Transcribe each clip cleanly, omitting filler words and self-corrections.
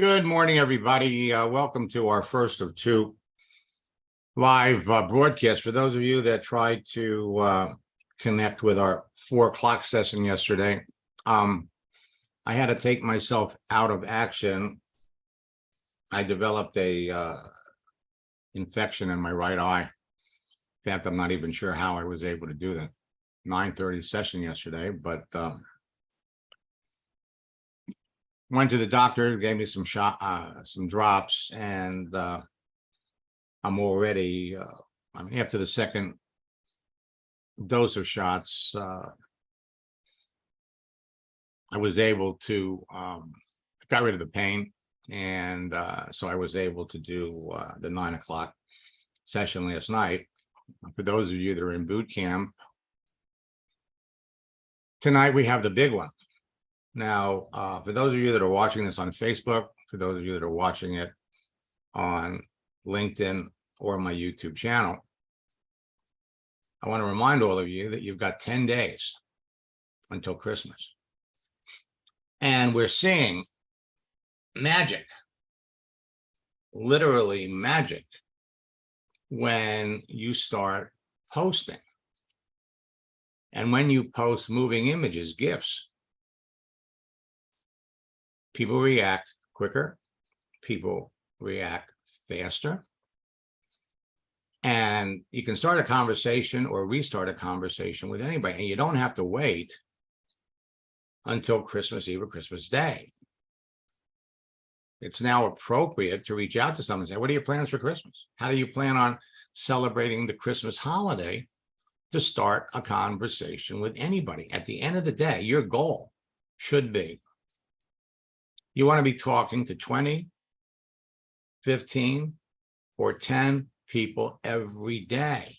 Good morning, everybody. Welcome to our first of two live broadcasts. For those of you that tried to connect with our 4 o'clock session yesterday, I had to take myself out of action. I developed a infection in my right eye. In fact, I'm not even sure how I was able to do that 9:30 session yesterday, but went to the doctor, gave me some drops, and I'm already, after the second dose of shots, I was able to got rid of the pain, and so I was able to do the 9 o'clock session last night. For those of you that are in boot camp, tonight we have the big one. Now, for those of you that are watching this on Facebook, for those of you that are watching it on LinkedIn or my YouTube channel, I want to remind all of you that you've got 10 days until Christmas. And we're seeing magic, literally magic, when you start posting. And when you post moving images, GIFs, people react quicker, people react faster, and you can start a conversation or restart a conversation with anybody, and you don't have to wait until Christmas Eve or Christmas Day. It's now appropriate to reach out to someone and say, what are your plans for Christmas? How do you plan on celebrating the Christmas holiday? To start a conversation with anybody. At the end of the day, your goal should be, you want to be talking to 20, 15, or 10 people every day.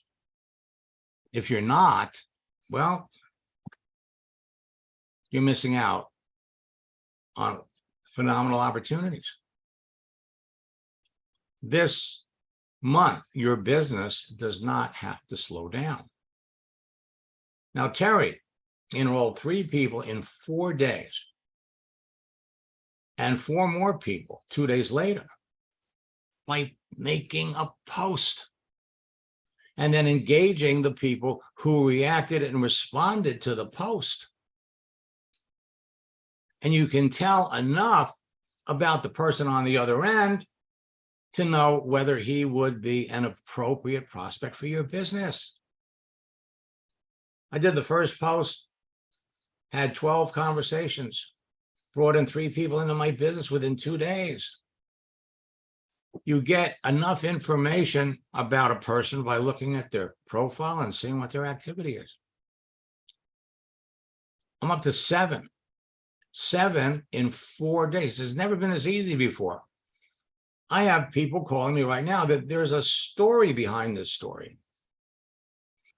If you're not, well, you're missing out on phenomenal opportunities. This month, your business does not have to slow down. Now, Terry enrolled 3 people in 4 days. And 4 more people 2 days later by making a post and then engaging the people who reacted and responded to the post. And you can tell enough about the person on the other end to know whether he would be an appropriate prospect for your business. I did the first post, had 12 conversations, brought in 3 people into my business within 2 days. You get enough information about a person by looking at their profile and seeing what their activity is. I'm up to 7 in 4 days. It's never been as easy before. I have people calling me right now that there's a story behind this story.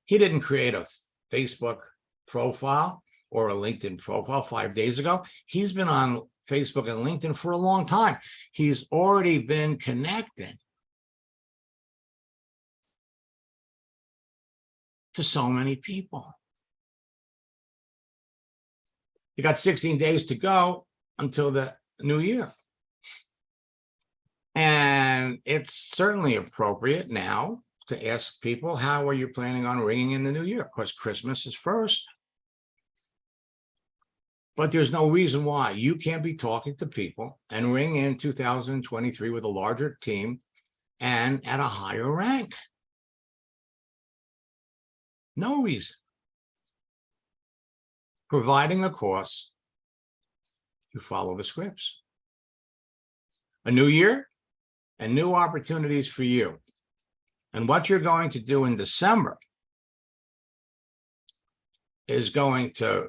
He didn't create a Facebook profile or a LinkedIn profile 5 days ago. He's been on Facebook and LinkedIn for a long time. He's already been connecting to so many people. You got 16 days to go until the new year. And it's certainly appropriate now to ask people, how are you planning on ringing in the new year? Of course, Christmas is first. But there's no reason why you can't be talking to people and ring in 2023 with a larger team and at a higher rank. No reason. Providing, of course, you follow the scripts. A new year and new opportunities for you. And what you're going to do in December is going to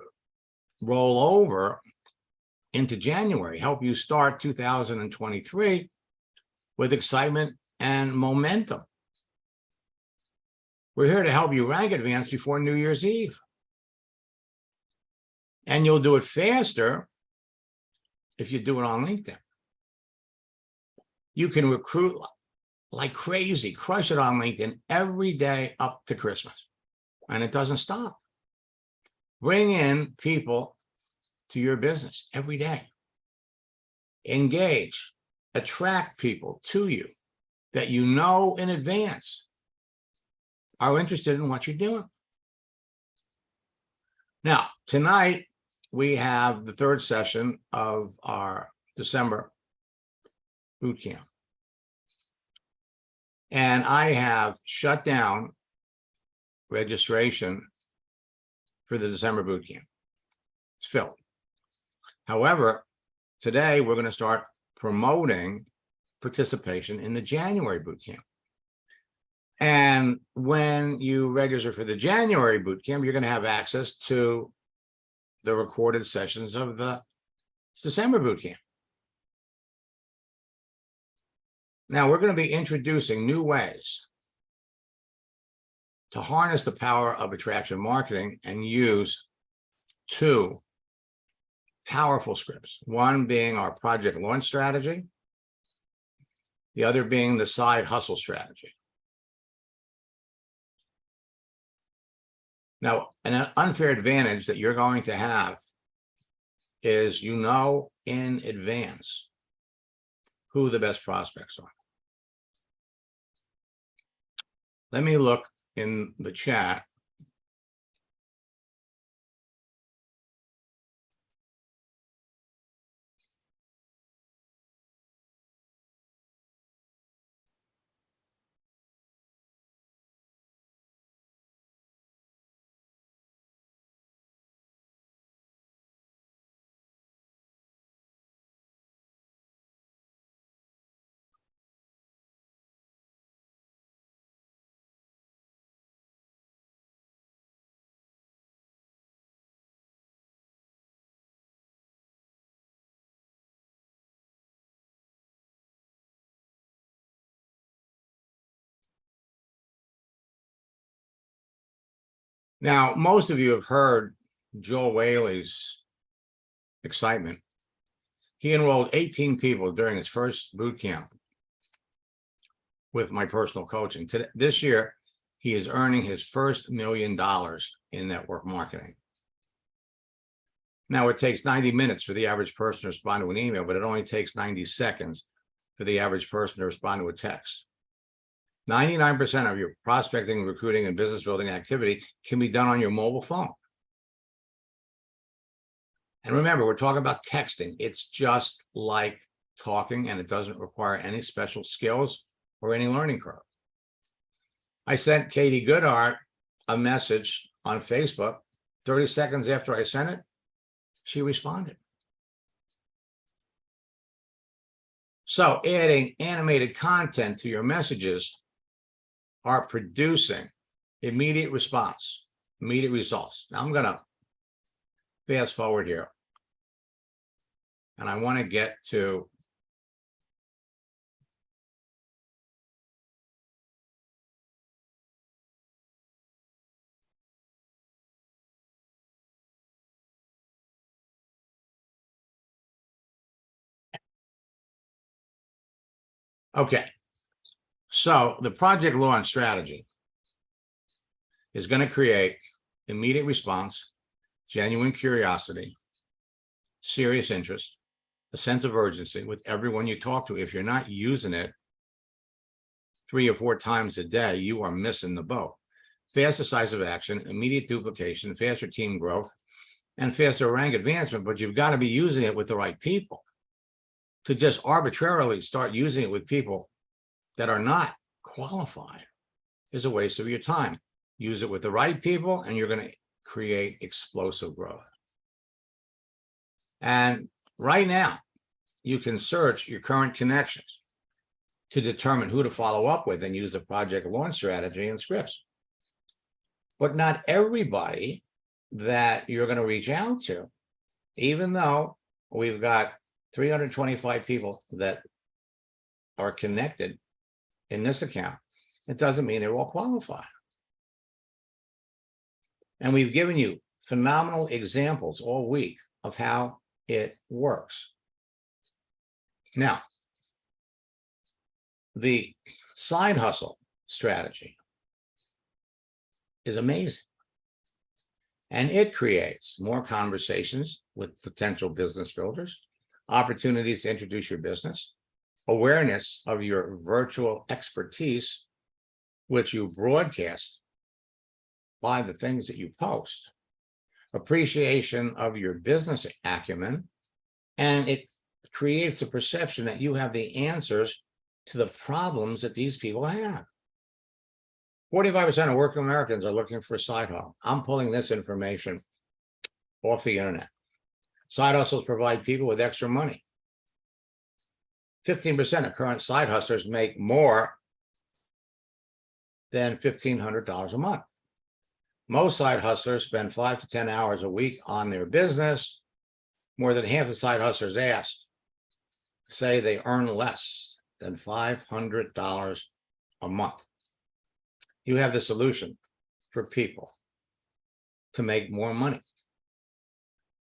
roll over into January, help you start 2023 with excitement and momentum. We're here to help you rank advance before New Year's Eve. And you'll do it faster if you do it on LinkedIn. You can recruit like crazy, crush it on LinkedIn every day up to Christmas. And it doesn't stop. Bring in people to your business every day. Engage. attract people to you that you know in advance are interested in what you're doing. Now, tonight, we have the third session of our December boot camp. And I have shut down registration for the December boot camp. It's filled. However, today we're going to start promoting participation in the January boot camp. And when you register for the January boot camp, you're going to have access to the recorded sessions of the December boot camp. Now, we're going to be introducing new ways to harness the power of attraction marketing and use two powerful scripts, one being our project launch strategy, the other being the side hustle strategy. Now, an unfair advantage that you're going to have is you know in advance who the best prospects are. Let me look in the chat. Now, most of you have heard Joel Whaley's excitement. He enrolled 18 people during his first boot camp with my personal coaching. This year, he is earning his first $1 million in network marketing. Now, it takes 90 minutes for the average person to respond to an email, but it only takes 90 seconds for the average person to respond to a text. 99% of your prospecting, recruiting, and business building activity can be done on your mobile phone. And remember, we're talking about texting. It's just like talking, and it doesn't require any special skills or any learning curve. I sent Katie Goodhart a message on Facebook. 30 seconds after I sent it, she responded. So adding animated content to your messages are producing immediate response, immediate results. Now I'm going to fast forward here. And I want to get to okay. So the project launch strategy is going to create immediate response, genuine curiosity, serious interest, a sense of urgency with everyone you talk to. If you're not using it 3 or 4 times a day, you are missing the boat. Fast, decisive action, immediate duplication, faster team growth, and faster rank advancement, but you've got to be using it with the right people. To just arbitrarily start using it with people that are not qualified is a waste of your time. Use it with the right people, and you're going to create explosive growth. And right now, you can search your current connections to determine who to follow up with and use the project launch strategy and scripts. But not everybody that you're going to reach out to, even though we've got 325 people that are connected in this account, it doesn't mean they're all qualified. And we've given you phenomenal examples all week of how it works. Now, the side hustle strategy is amazing. And it creates more conversations with potential business builders, opportunities to introduce your business, awareness of your virtual expertise, which you broadcast by the things that you post, appreciation of your business acumen, and it creates a perception that you have the answers to the problems that these people have. 45% of working Americans are looking for a side hustle. I'm pulling this information off the internet. Side hustles provide people with extra money. 15% of current side hustlers make more than $1,500 a month. Most side hustlers spend 5 to 10 hours a week on their business. More than half the side hustlers asked say they earn less than $500 a month. You have the solution for people to make more money.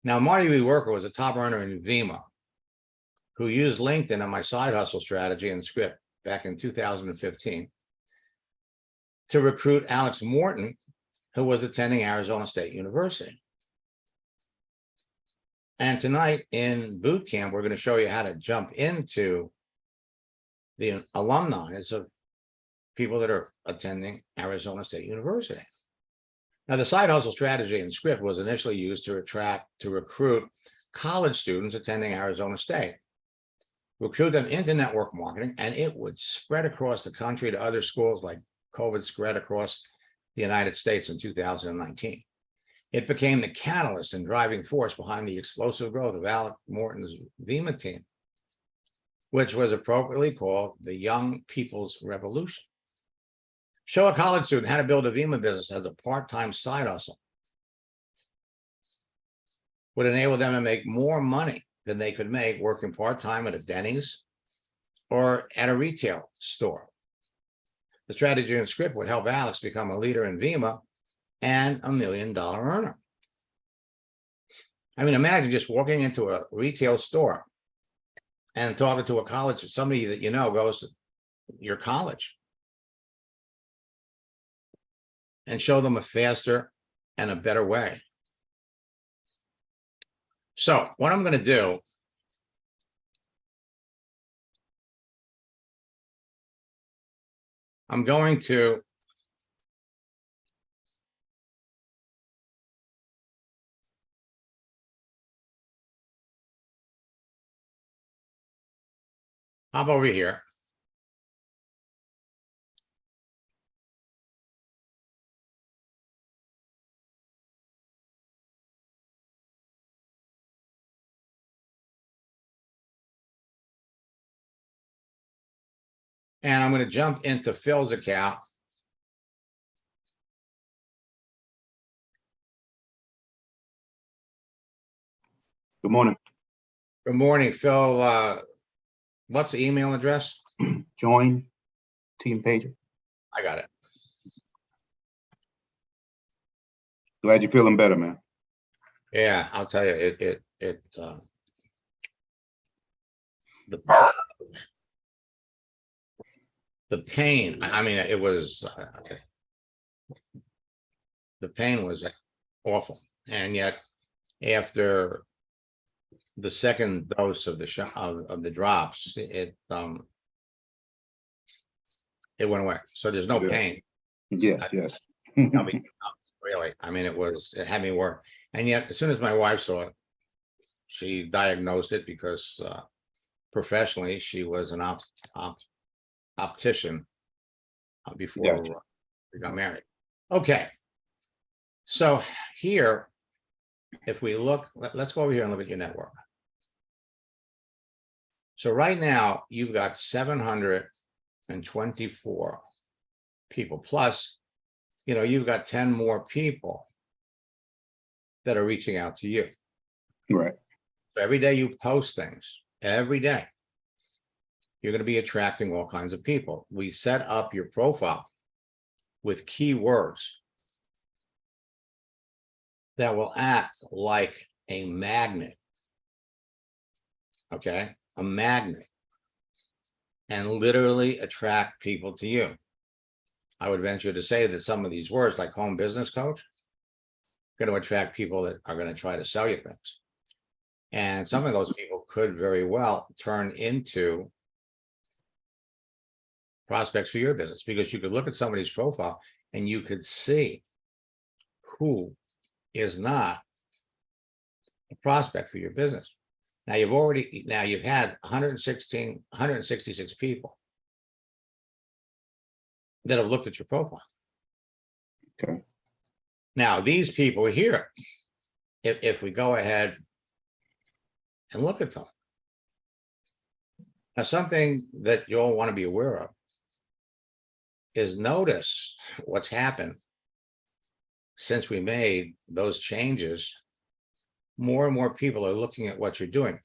Now, Marty V. Worker was a top earner in Vima, who used LinkedIn on my side hustle strategy and script back in 2015 to recruit Alex Morton, who was attending Arizona State University. And tonight in boot camp, we're going to show you how to jump into the alumni of people that are attending Arizona State University. Now, the side hustle strategy and script was initially used to recruit college students attending Arizona State, recruit them into network marketing, and it would spread across the country to other schools like COVID spread across the United States in 2019. It became the catalyst and driving force behind the explosive growth of Alex Morton's Vima team, which was appropriately called the Young People's Revolution. Show a college student how to build a Vima business as a part-time side hustle would enable them to make more money than they could make working part-time at a Denny's or at a retail store. The strategy and script would help Alex become a leader in Vima and $1 million earner. I mean, imagine just walking into a retail store and talking to a college, somebody that you know goes to your college, and show them a faster and a better way. So what I'm going to do, I'm going to hop over here. And I'm going to jump into Phil's account. Good morning. Good morning, Phil. What's the email address? Join Team Pager. I got it. Glad you're feeling better, man. Yeah, I'll tell you, the pain, I mean, it was, the pain was awful. And yet after the second dose of the shot of the drops, it went away. So there's no pain. Yes, yes. Really, I mean, it had me work. And yet as soon as my wife saw it, she diagnosed it because professionally she was an optician before Gotcha. we got married. Okay, so here, if we look, let's go over here and look at your network. So right now you've got 724 people, plus, you know, you've got 10 more people that are reaching out to you. Right. So every day you post things, every day, you're going to be attracting all kinds of people. We set up your profile with keywords that will act like a magnet. Okay, a magnet, and literally attract people to you. I would venture to say that some of these words, like home business coach, are going to attract people that are going to try to sell you things. And some of those people could very well turn into prospects for your business, because you could look at somebody's profile and you could see who is not a prospect for your business. Now you've had 166 people that have looked at your profile. Okay. Now, these people here, if we go ahead and look at them. Now, something that you'll want to be aware of is notice what's happened since we made those changes. More and more people are looking at what you're doing,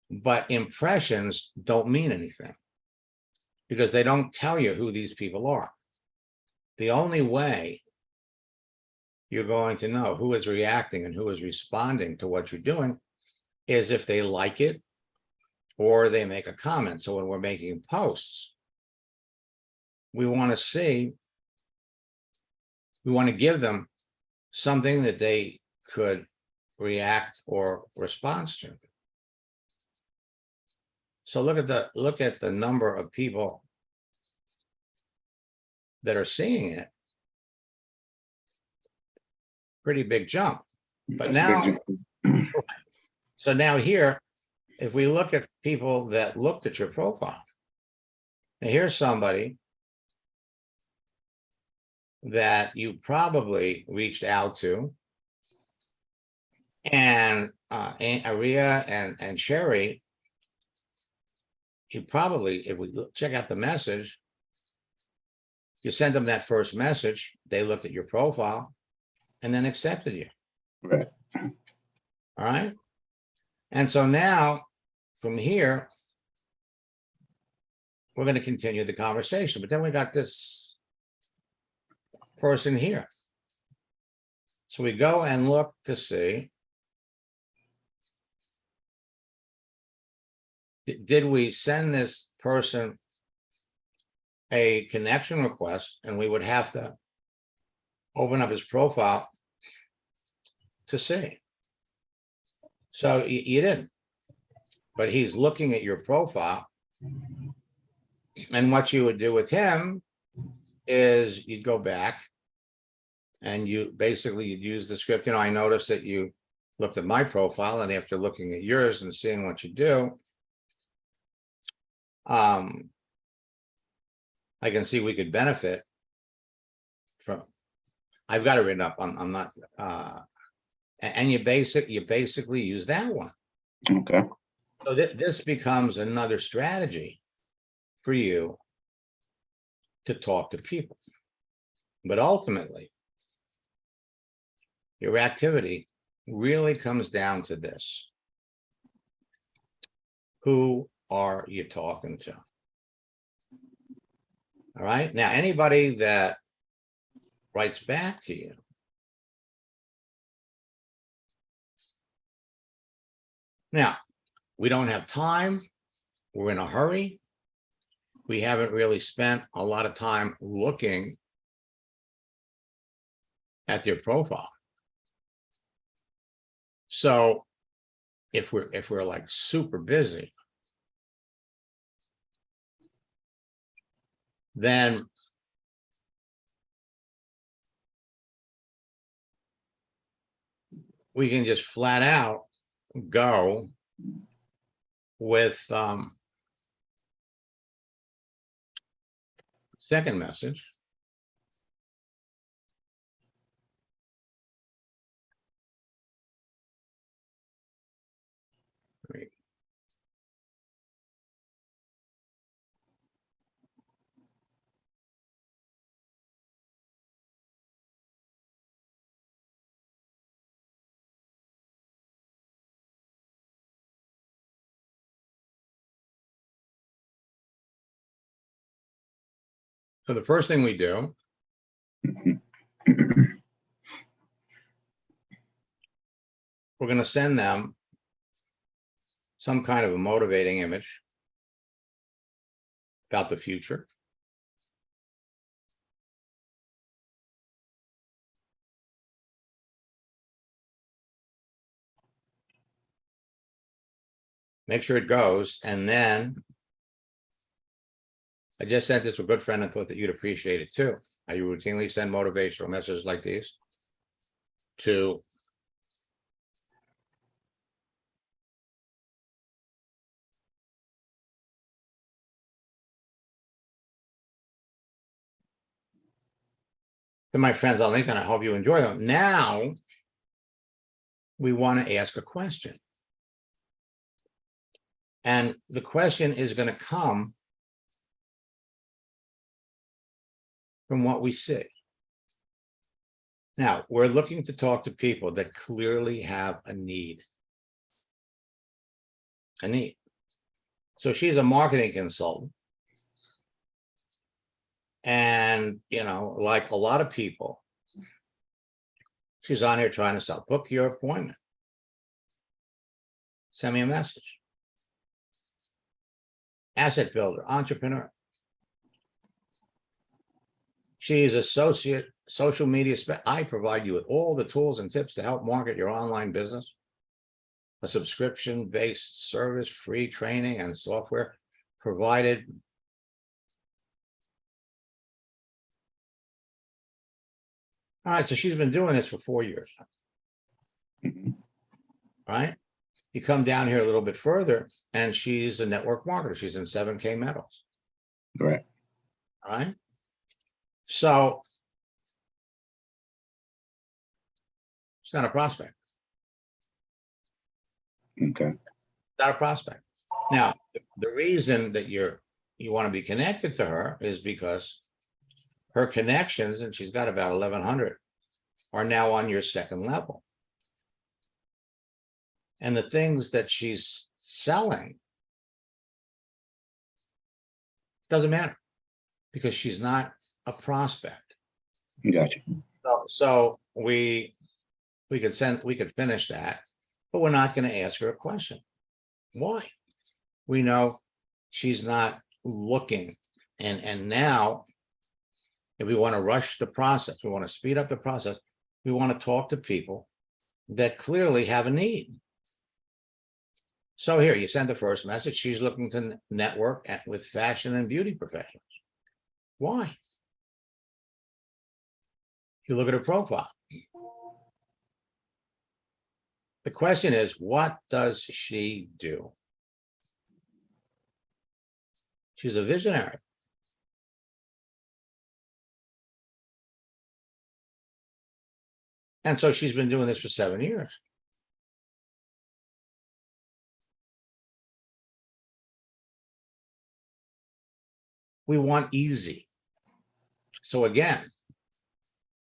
but impressions don't mean anything because they don't tell you who these people are. The only way you're going to know who is reacting and who is responding to what you're doing is if they like it or they make a comment. So when we're making posts, we want to see, we want to give them something that they could react or respond to. So look at the number of people that are seeing it. Pretty big jump. But That's a big now, jump. so now here, if we look at people that looked at your profile, now here's somebody that you probably reached out to, and Aria and Sherry, you probably, if we check out the message, you sent them that first message, they looked at your profile and then accepted you. Right. All right. And so now from here, we're going to continue the conversation, but then we got this person here. So we go and look to see, did we send this person a connection request? And we would have to open up his profile to see. So you didn't, but he's looking at your profile. And what you would do with him is you'd go back and you basically you'd use the script. You know, I noticed that you looked at my profile, and after looking at yours and seeing what you do, I can see we could benefit from. I've got it written up. I'm not. And you basically use that one. Okay. So this becomes another strategy for you to talk to people. But ultimately, your activity really comes down to this. Who are you talking to? All right. Now, anybody that writes back to you, now, we don't have time. We're in a hurry. We haven't really spent a lot of time looking at their profile. So if we're like super busy, then we can just flat out go with second message. Great. So the first thing we do we're going to send them some kind of a motivating image about the future. Make sure it goes, and then I just sent this to a good friend and thought that you'd appreciate it too. I routinely send motivational messages like these to my friends on LinkedIn. I hope you enjoy them. Now, we want to ask a question. And the question is going to come from what we see. Now, we're looking to talk to people that clearly have a need. A need. So she's a marketing consultant. And, you know, like a lot of people, she's on here trying to sell. Book your appointment. Send me a message. Asset builder, entrepreneur. She's associate social media. I provide you with all the tools and tips to help market your online business. A subscription-based service, free training and software provided. All right, so she's been doing this for 4 years. Mhm. Right? You come down here a little bit further, and she's a network marketer. She's in 7K metals. Right. All right. So it's not a prospect. Okay. Not a prospect. Now, the reason that you want to be connected to her is because her connections, and she's got about 1,100, are now on your second level. And the things that she's selling doesn't matter because she's not a prospect. Gotcha. So we could finish that, but we're not going to ask her a question. Why? We know she's not looking. And now, if we want to rush the process, we want to speed up the process, we want to talk to people that clearly have a need. So here, you send the first message. She's looking to network with fashion and beauty professionals. Why? You look at her profile. The question is, what does she do? She's a visionary. And so she's been doing this for 7 years. We want easy. So again,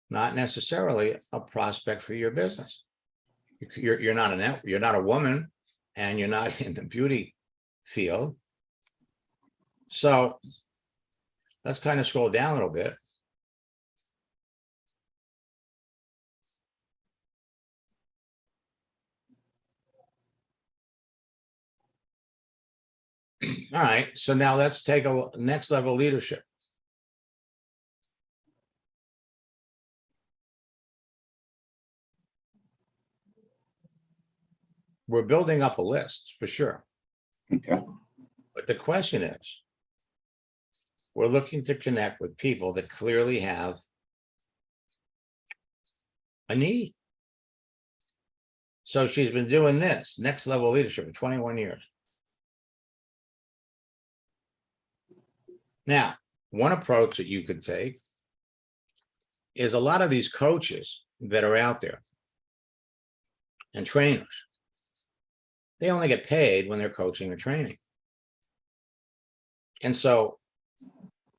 not necessarily a prospect for your business. You're not a woman, and you're not in the beauty field. So let's kind of scroll down a little bit. All right, so now let's take a next level leadership. We're building up a list for sure. Okay. But the question is, we're looking to connect with people that clearly have a need. So she's been doing this next level leadership for 21 years. Now, one approach that you could take is a lot of these coaches that are out there and trainers, they only get paid when they're coaching or training. And so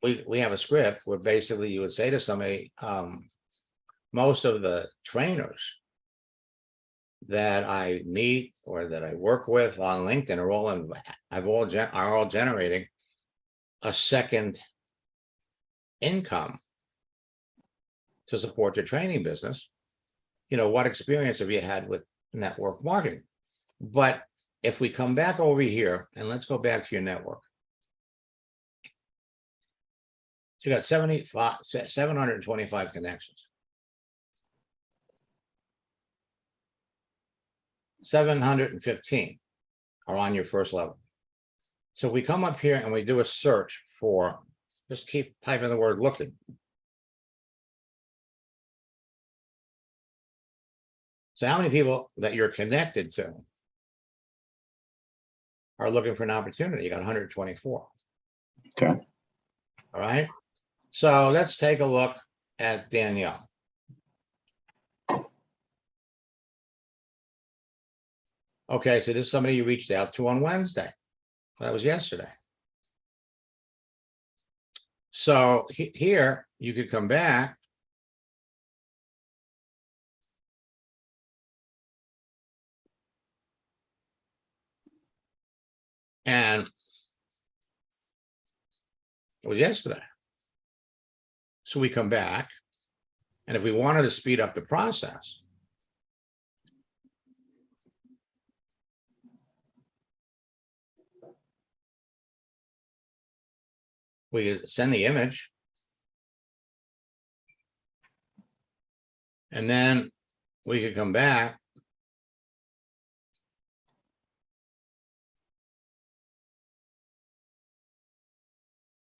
we have a script where basically you would say to somebody, most of the trainers that I meet or that I work with on LinkedIn are all generating a second income to support their training business. You know, what experience have you had with network marketing? But if we come back over here and let's go back to your network. So you got 725 connections. 715 are on your first level. So if we come up here and we do a search for Just keep typing the word looking. So how many people that you're connected to are looking for an opportunity? You got 124. Okay. All right. So let's take a look at Danielle. Okay, so this is somebody you reached out to on Wednesday. That was yesterday. So here you could come back. And it was yesterday. So we come back. And if we wanted to speed up the process, we could send the image. And then we could come back.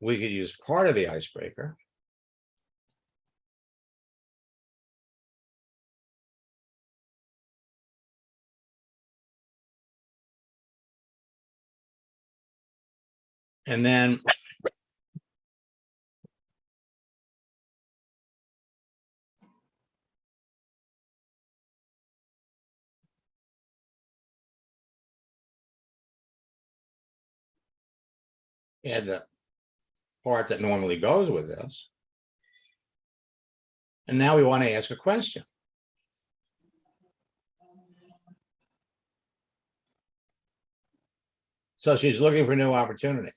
We could use part of the icebreaker. And then add the part that normally goes with this. And now we want to ask a question. So she's looking for new opportunity.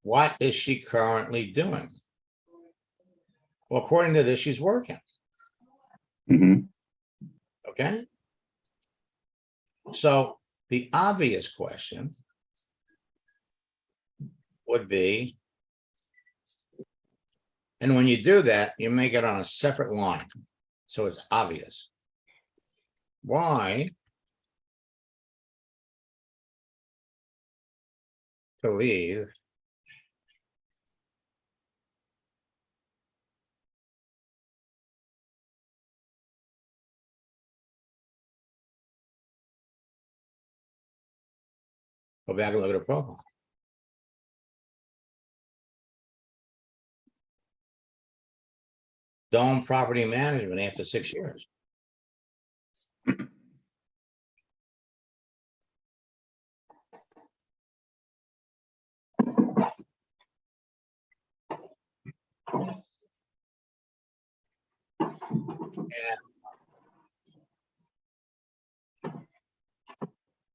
What is she currently doing? Well, according to this, she's working. Mm-hmm. Okay. So the obvious question would be, and when you do that, you make it on a separate line. So it's obvious. Why to leave go back and look at her profile. Dome Property Management after 6 years. And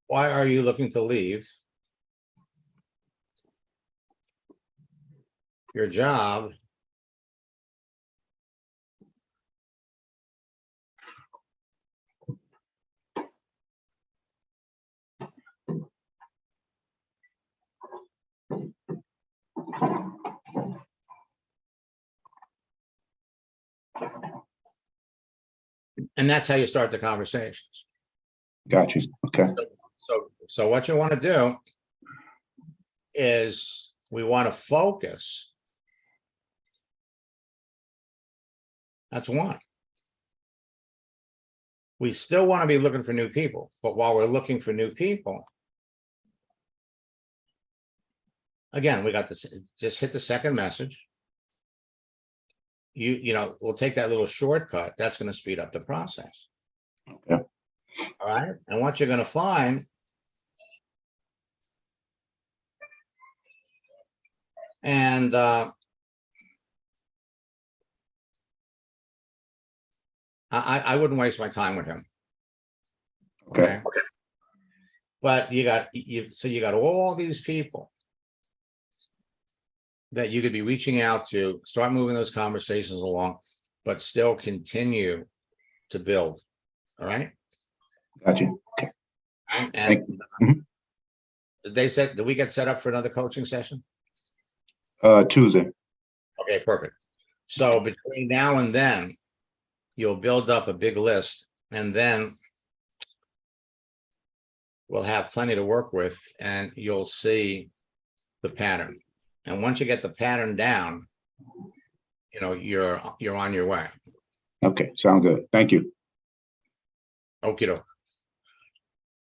why are you looking to leave your job and that's how you start the conversations. Got you. Okay. So what you want to do is we want to focus. That's one. We still want to be looking for new people, but while we're looking for new people, again, we got this, just hit the second message. You know, we'll take that little shortcut. That's going to speed up the process. Okay. All right. And what you're going to find and I wouldn't waste my time with him. Okay. But you got all these people that you could be reaching out to, start moving those conversations along, but still continue to build. All right. Got you. Okay. And Mhm. they said, did we get set up for another coaching session? Tuesday. Okay, perfect. So between now and then, you'll build up a big list, and then will have plenty to work with, and you'll see the pattern. And once you get the pattern down, you know, you're on your way. Okay, sound good. Thank you. Okey doke.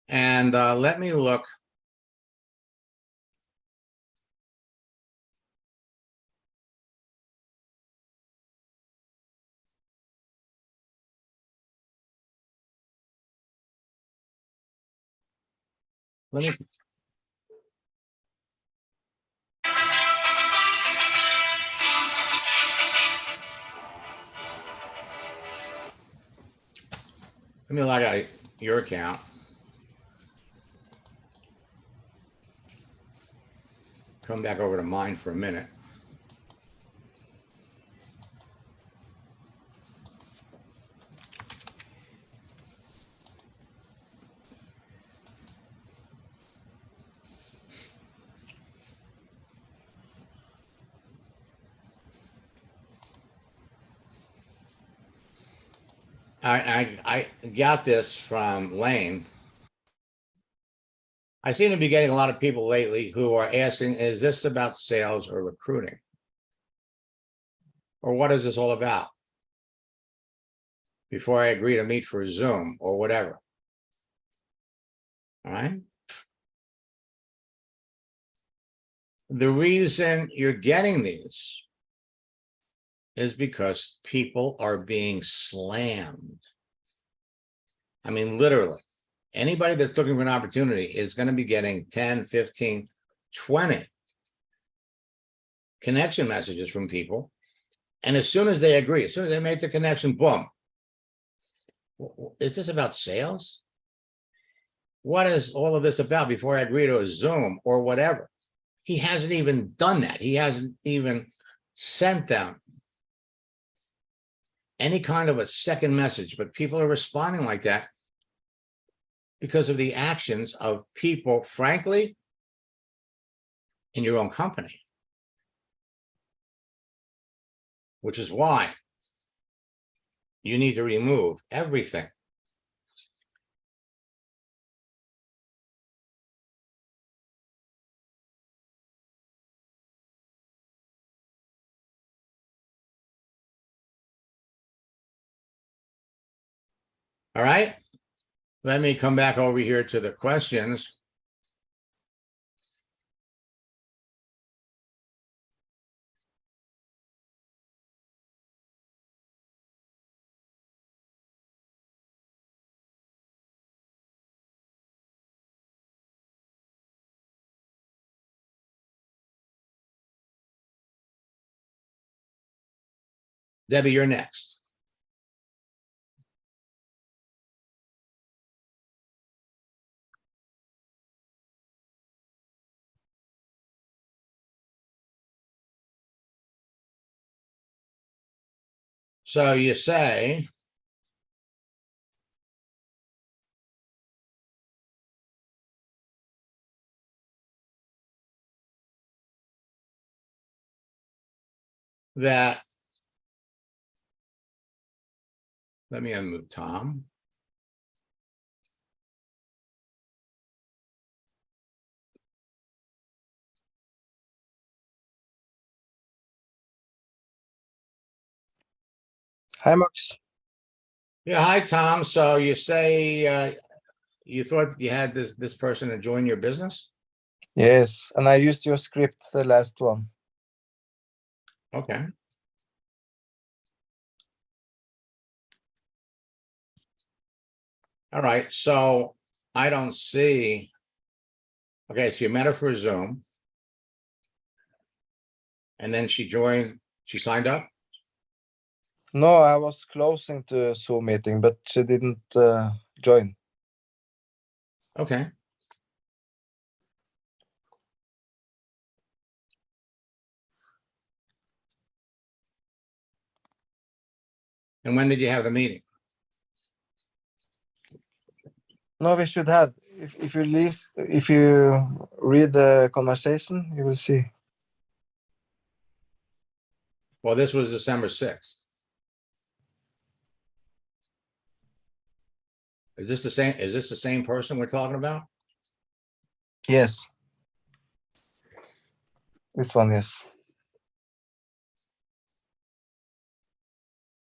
And let me look. Let me. Let me log out of your account. Come back over to mine for a minute. I got this from Lane. I seem to be getting a lot of people lately who are asking, is this about sales or recruiting? Or what is this all about? Before I agree to meet for Zoom or whatever. All right. The reason you're getting these is because people are being slammed. I mean, literally, anybody that's looking for an opportunity is going to be getting 10, 15, 20 connection messages from people. And as soon as they agree, as soon as they make the connection, boom. Is this about sales? What is all of this about before I agree to a Zoom or whatever? He hasn't even done that. He hasn't even sent them any kind of a second message, but people are responding like that because of the actions of people, frankly, in your own company. Which is why you need to remove everything. All right, let me come back over here to the questions. Debbie, you're next. So you say, that, let me unmute Tom. Hi, Max. Yeah, hi, Tom. So you say you thought you had this person to join your business? Yes, and I used your script, the last one. Okay. All right, so I don't see. Okay, so you met her for Zoom. And then she joined, she signed up? No, I was closing the Zoom meeting, but she didn't join. Okay. And when did you have the meeting? No, we should have. If you read the conversation, you will see. Well, this was December 6th. Is this the same person we're talking about? Yes. This one, yes.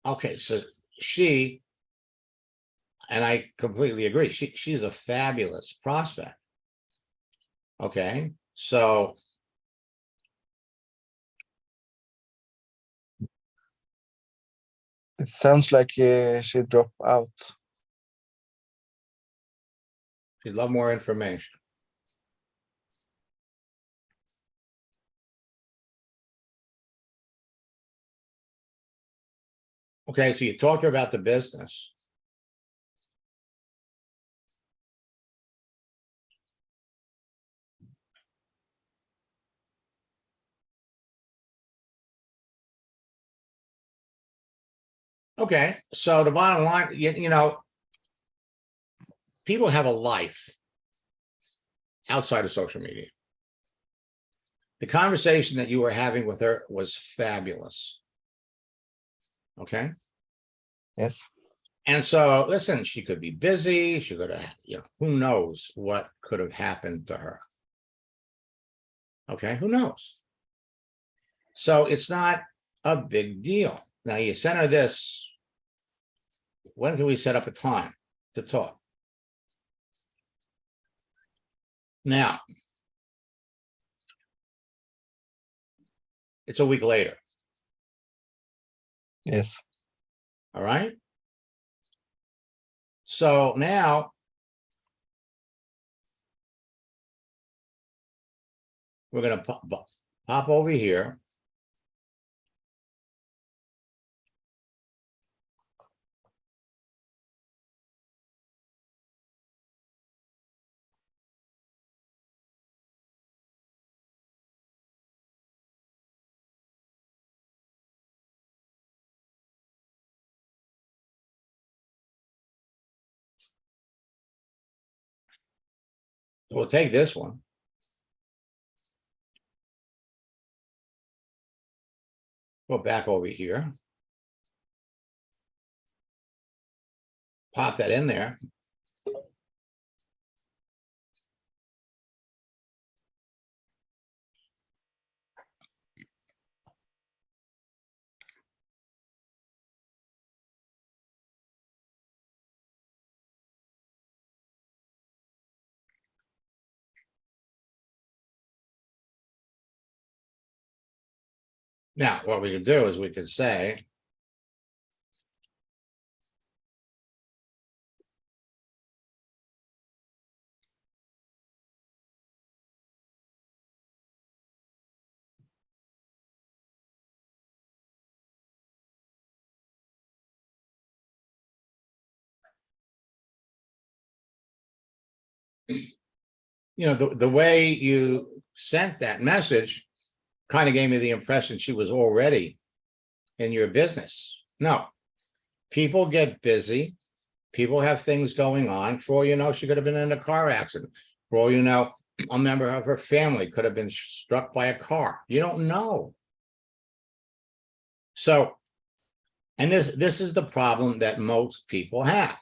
Okay, so she, and I completely agree, she's a fabulous prospect. Okay, so It sounds like she dropped out. she'd love more information. Okay, so you talked to her about the business. Okay, so the bottom line, you know, people have a life outside of social media. The conversation that you were having with her was fabulous. Okay. Yes. And so, listen, she could be busy. She could have, you know, who knows what could have happened to her. Okay. Who knows? So it's not a big deal. Now you send her this. When can we set up a time to talk? Now, it's a week later. Yes. All right. So now we're going to pop over here. We'll take this one. Go back over here. Pop that in there. Now, what we could do is we could say, you know, the way you sent that message kind of gave me the impression she was already in your business. No, people get busy. People have things going on. For all you know, she could have been in a car accident. For all you know, a member of her family could have been struck by a car. You don't know. So, and this is the problem that most people have.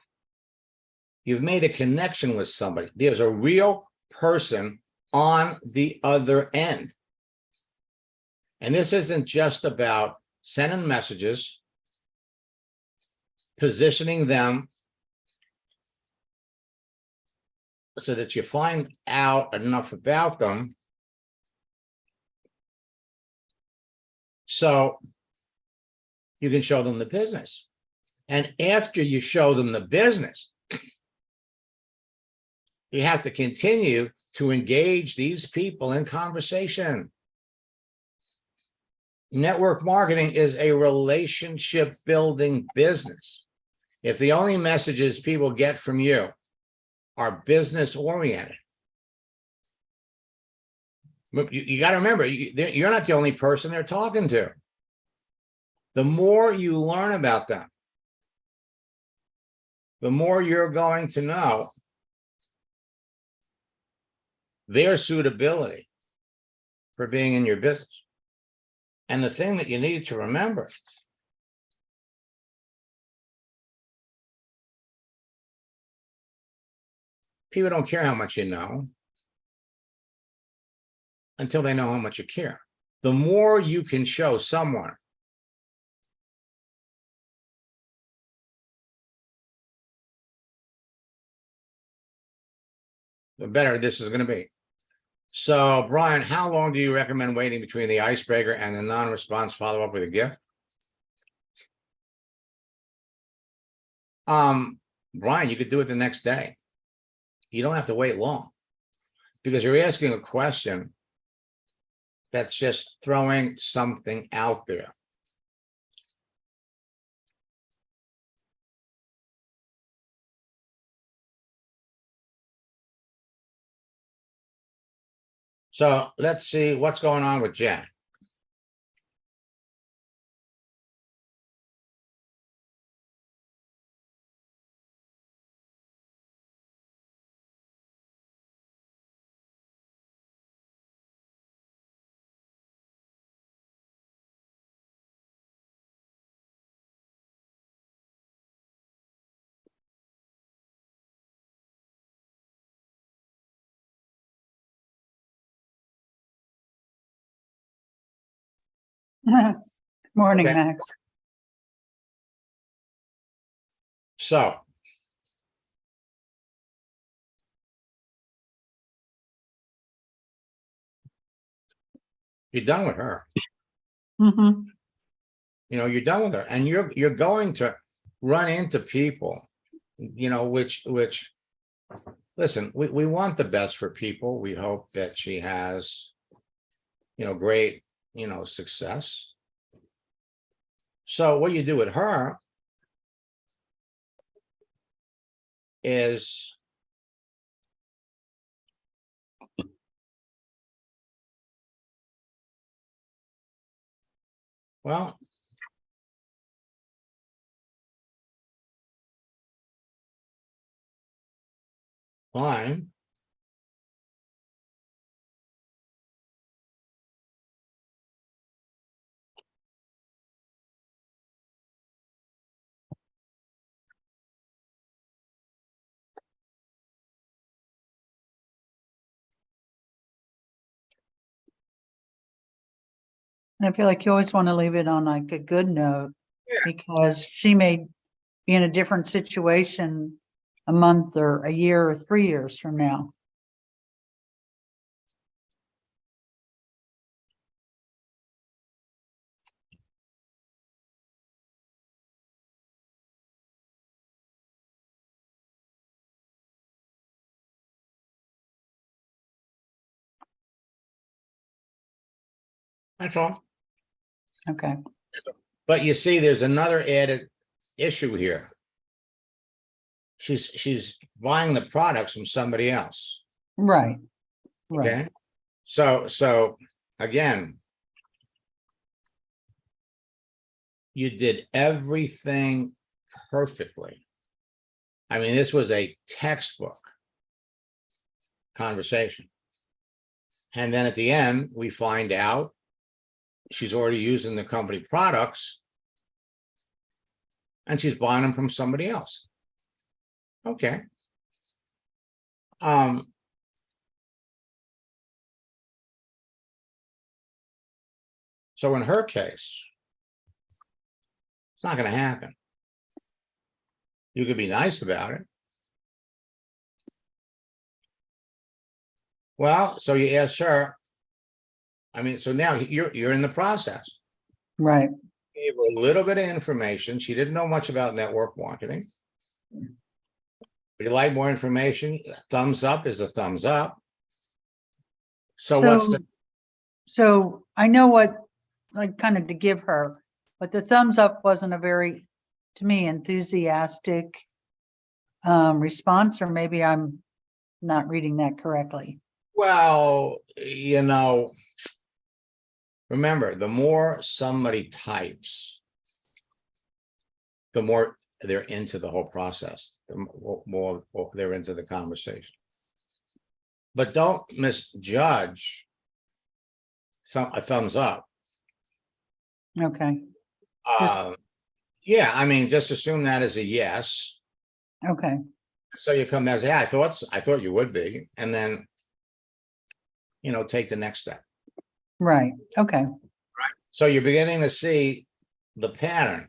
You've made a connection with somebody. There's a real person on the other end. And this isn't just about sending messages, positioning them so that you find out enough about them so you can show them the business. And after you show them the business, you have to continue to engage these people in conversation. Network marketing is a relationship building business. If the only messages people get from you are business oriented, you got to remember, you're not the only person they're talking to. The more you learn about them, the more you're going to know their suitability for being in your business. And the thing that you need to remember, people don't care how much you know. until they know how much you care. The more you can show someone the better this is going to be. So, Brian, how long do you recommend waiting between the icebreaker and the non-response follow-up with a gift? Brian, you could do it the next day. You don't have to wait long because you're asking a question that's just throwing something out there. So let's see what's going on with Jen. Morning, Okay. Max. So you're done with her. Mm-hmm. You know, you're done with her, and you're going to run into people, you know, which listen, we want the best for people. We hope that she has, you know, great, you know, success. So what you do with her is well, fine. And I feel like you always want to leave it on like a good note Yeah. because she may be in a different situation a month or a year or 3 years from now. That's all. Okay. But you see, there's another added issue here. She's buying the products from somebody else. Right. Right. Okay. So again, you did everything perfectly. I mean, this was a textbook conversation. And then at the end, we find out she's already using the company products and she's buying them from somebody else. Okay. So in her case, it's not going to happen. You could be nice about it. Well, so you ask her. I mean, so now you're in the process. Right. Gave her a little bit of information. She didn't know much about network marketing. If you like more information, thumbs up is a thumbs up. So what's the So I know what, like, kind of to give her, but the thumbs up wasn't a very, to me, enthusiastic response, or maybe I'm not reading that correctly. well, you know, remember, the more somebody types, the more they're into the whole process, the more they're into the conversation. But don't misjudge a thumbs up. Okay. Yeah, I mean, just assume that as a yes. Okay. So you come there and say, yeah, I thought you would be, and then take the next step. Right. Okay. So you're beginning to see the pattern.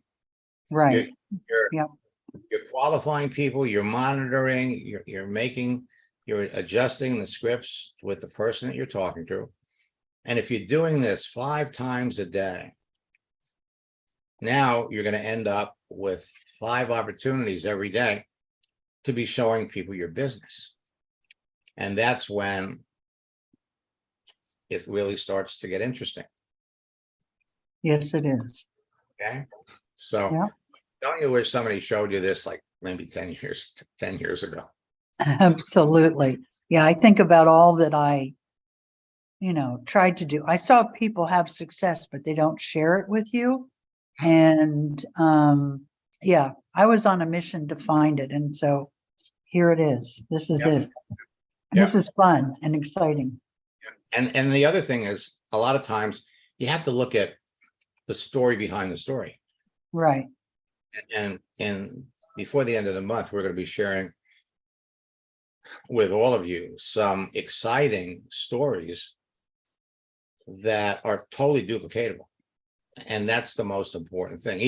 Right. You're, Yep. you're qualifying people, you're monitoring, you're adjusting the scripts with the person that you're talking to. And if you're doing this 5 times a day, now you're going to end up with 5 opportunities every day to be showing people your business. And that's when it really starts to get interesting. Yes, it is. Okay. So Yeah. don't you wish somebody showed you this like maybe 10 years ago? Absolutely. Yeah, I think about all that I, tried to do. I saw people have success, but they don't share it with you. And yeah, I was on a mission to find it. And so here it is. This is Yep. it. And this is fun and exciting. And the other thing is, a lot of times you have to look at the story behind the story. Right. And before the end of the month, we're going to be sharing with all of you some exciting stories that are totally duplicatable. And that's the most important thing.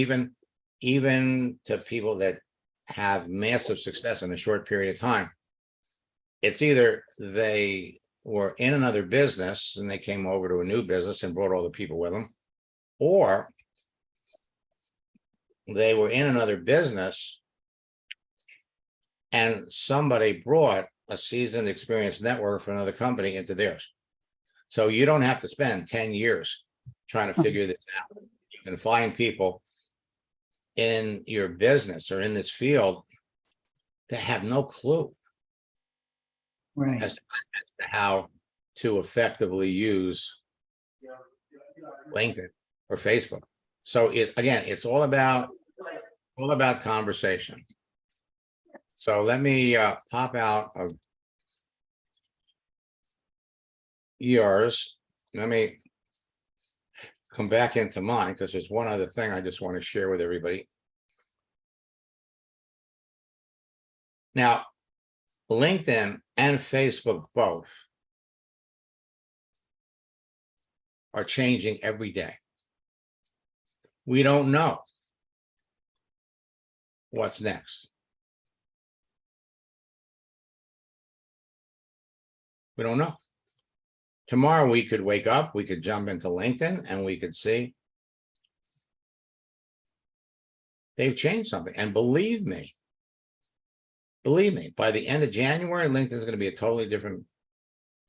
Even to people that have massive success in a short period of time, it's either they were in another business and they came over to a new business and brought all the people with them, or they were in another business and somebody brought a seasoned, experienced network from another company into theirs. So you don't have to spend 10 years trying to figure this out. You can find people in your business or in this field that have no clue Right. as to how to effectively use LinkedIn or Facebook. So it's all about conversation. So let me pop out of yours. Let me come back into mine because there's one other thing I just want to share with everybody. Now, LinkedIn and Facebook both are changing every day. We don't know what's next. We don't know. Tomorrow we could wake up, we could jump into LinkedIn and we could see they've changed something. And believe me, by the end of January, LinkedIn is going to be a totally different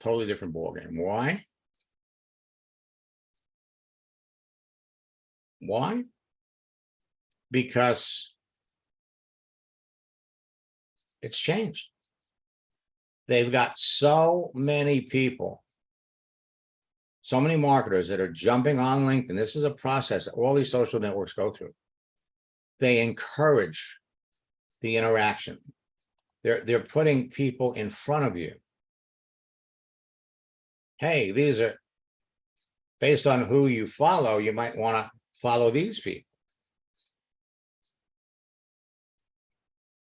ballgame. Why? Why? Because it's changed. They've got so many people, so many marketers that are jumping on LinkedIn. This is a process that all these social networks go through. They encourage the interaction. They're putting people in front of you. Hey, these are based on who you follow. You might want to follow these people.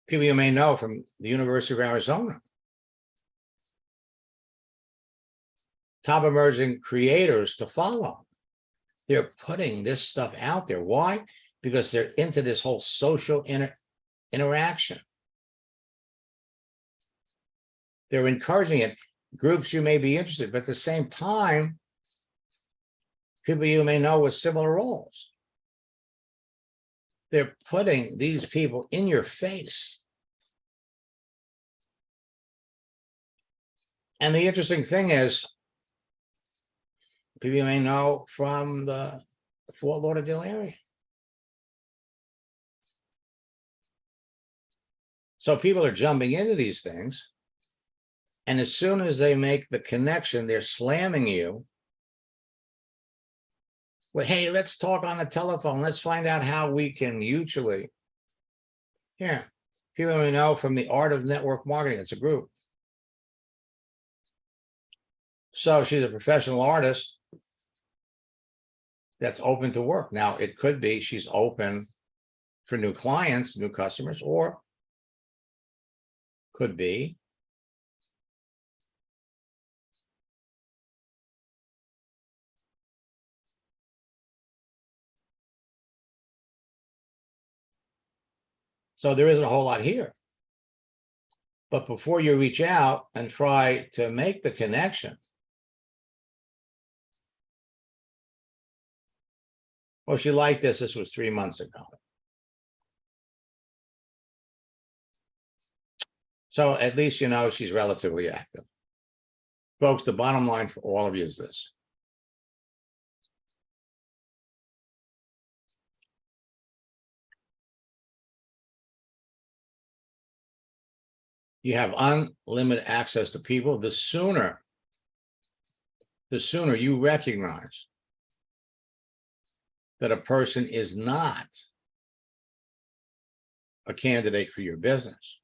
People you may know from the University of Arizona. Top emerging creators to follow. They're putting this stuff out there. Why? Because they're into this whole social interaction. They're encouraging it. Groups you may be interested, but at the same time, people you may know with similar roles. They're putting these people in your face. And the interesting thing is, people you may know from the Fort Lauderdale area. So people are jumping into these things. And as soon as they make the connection, they're slamming you. Well, hey, let's talk on the telephone. Let's find out how we can mutually. Yeah. People we know from the Art of Network Marketing. It's a group. So she's a professional artist that's open to work. Now, it could be she's open for new clients, new customers, or could be So there isn't a whole lot here. But before you reach out and try to make the connection, well, she liked this. This was 3 months ago. So at least you know she's relatively active. Folks, the bottom line for all of you is this. You have unlimited access to people. The sooner you recognize that a person is not a candidate for your business,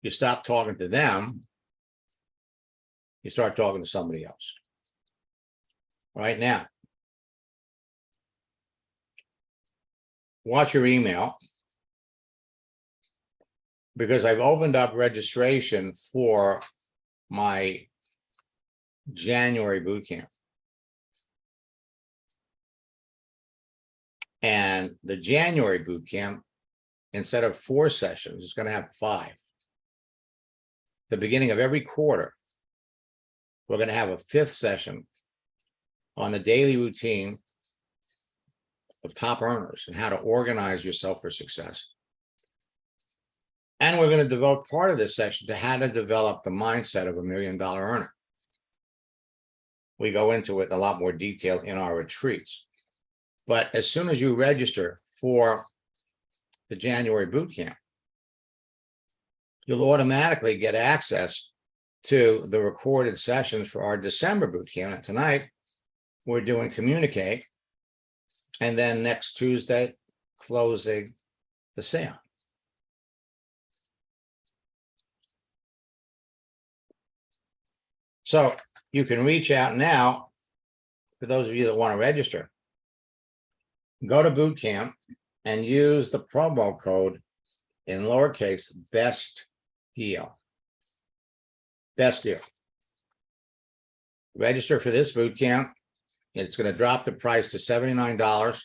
you stop talking to them, you start talking to somebody else. Right now, watch your email, because I've opened up registration for my January boot camp. And the January boot camp, instead of 4 sessions, is going to have 5. The beginning of every quarter, we're going to have a 5th session on the daily routine of top earners and how to organize yourself for success. And we're going to devote part of this session to how to develop the mindset of $1 million earner. We go into it in a lot more detail in our retreats. But as soon as you register for the January boot camp, you'll automatically get access to the recorded sessions for our December boot camp. And tonight, we're doing Communicate. And then next Tuesday, closing the sale. So you can reach out now, for those of you that want to register. Go to boot camp and use the promo code in lowercase best deal. Best deal. Register for this boot camp. It's going to drop the price to $79.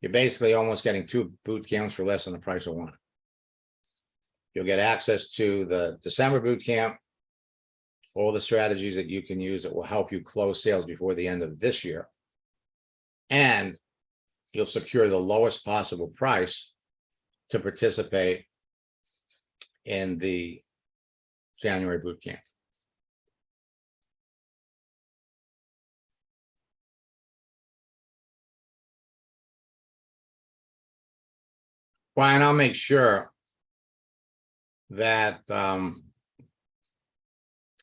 You're basically almost getting 2 boot camps for less than the price of 1. You'll get access to the December boot camp, all the strategies that you can use that will help you close sales before the end of this year. And you'll secure the lowest possible price to participate in the January boot camp. Brian, I'll make sure that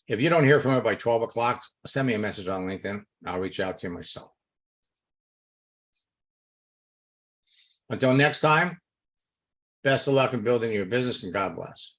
if you don't hear from it by 12 o'clock, send me a message on LinkedIn. I'll reach out to you myself. Until next time, best of luck in building your business, and God bless.